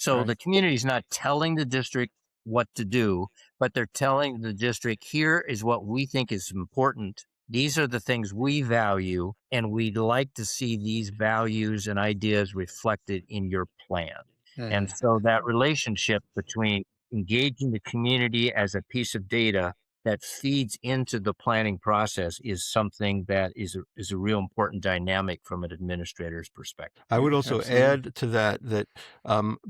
So Right. the community is not telling the district what to do, but they're telling the district, here is what we think is important. These are the things we value, and we'd like to see these values and ideas reflected in your plan. And Mhm. so that relationship between engaging the community as a piece of data that feeds into the planning process is something that is a real important dynamic from an administrator's perspective. I would Yeah, also absolutely. add to that that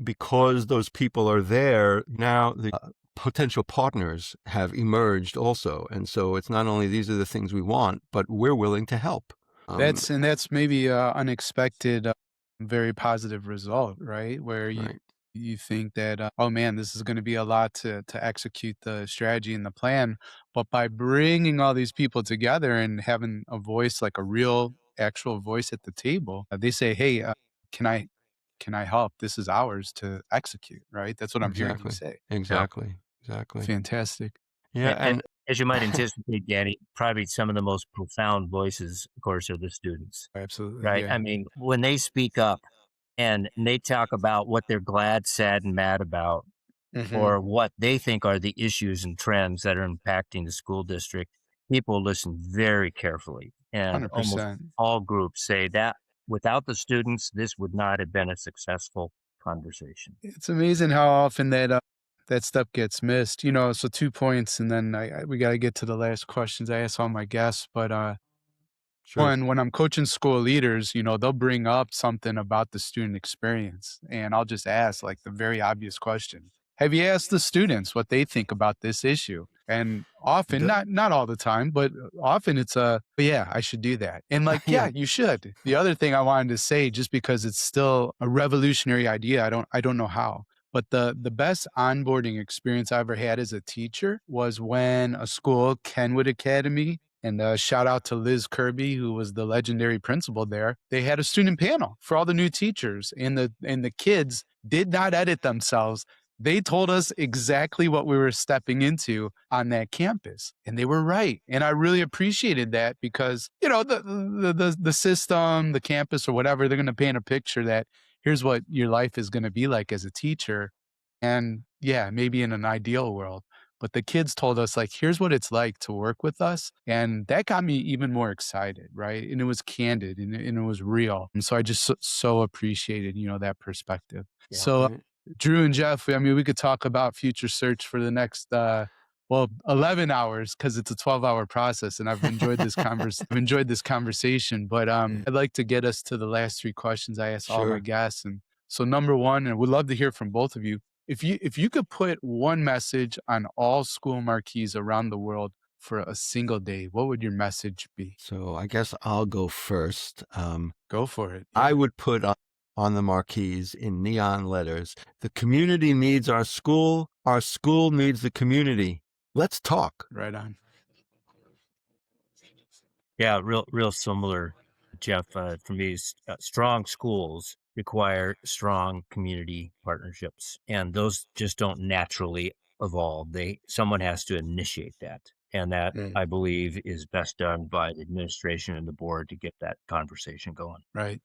because those people are there now, the potential partners have emerged also, and so it's not only these are the things we want, but we're willing to help. Um, That's maybe a unexpected, very positive result, right? Where right. you think that, oh man, this is going to be a lot to execute the strategy and the plan, but by bringing all these people together and having a voice, like a real actual voice at the table, they say, hey, can I can I help? This is ours to execute, right? That's what I'm hearing you Exactly. say. Yeah. Exactly. Exactly. Fantastic. Yeah, And and as you might anticipate, Danny, probably some of the most profound voices, of course, are the students, Absolutely. right? Yeah. I mean, when they speak up and they talk about what they're glad, sad, and mad about, Hmm. or what they think are the issues and trends that are impacting the school district, people listen very carefully. And almost 100%. all groups say that without the students, this would not have been a successful conversation. It's amazing how often that stuff gets missed, so 2 points, and then we gotta get to the last questions I ask all my guests, but, sure. when I'm coaching school leaders, they'll bring up something about the student experience, and I'll just ask, like, the very obvious question, "Have you asked the students what they think about this issue?" And often, The, not all the time, but often it's "Oh, yeah, I should do that." And, like, yeah, yeah, you should. The other thing I wanted to say, just because it's still a revolutionary idea, I don't know how, but the best onboarding experience I ever had as a teacher was when a school, Kenwood Academy, and shout out to Liz Kirby, who was the legendary principal there. They had a student panel for all the new teachers, and the kids did not edit themselves. They told us exactly what we were stepping into on that campus, and they were right. And I really appreciated that because the system, the campus, or whatever, they're going to paint a picture that here's what your life is going to be like as a teacher, and yeah, maybe in an ideal world. But the kids told us, like, here's what it's like to work with us. And that got me even more excited, right? And it was candid and it was real. And so I just so appreciated, that perspective. Yeah. So, right. Drew and Jeff, I mean, we could talk about future search for the next, well, 11 hours because it's a 12-hour process. And I've enjoyed this conversation, but Yeah, I'd like to get us to the last three questions I asked all my sure. guests. And so number one, and we'd love to hear from both of you, if you could put one message on all school marquees around the world for a single day, what would your message be? So I guess I'll go first. Go for it. I Yeah. would put on the marquees in neon letters, the community needs our school needs the community. Let's talk. Right on. Yeah, real similar, Jeff. For me, strong schools require strong community partnerships, and those just don't naturally evolve. Someone has to initiate that, and that Mm, I believe is best done by the administration and the board to get that conversation going. right.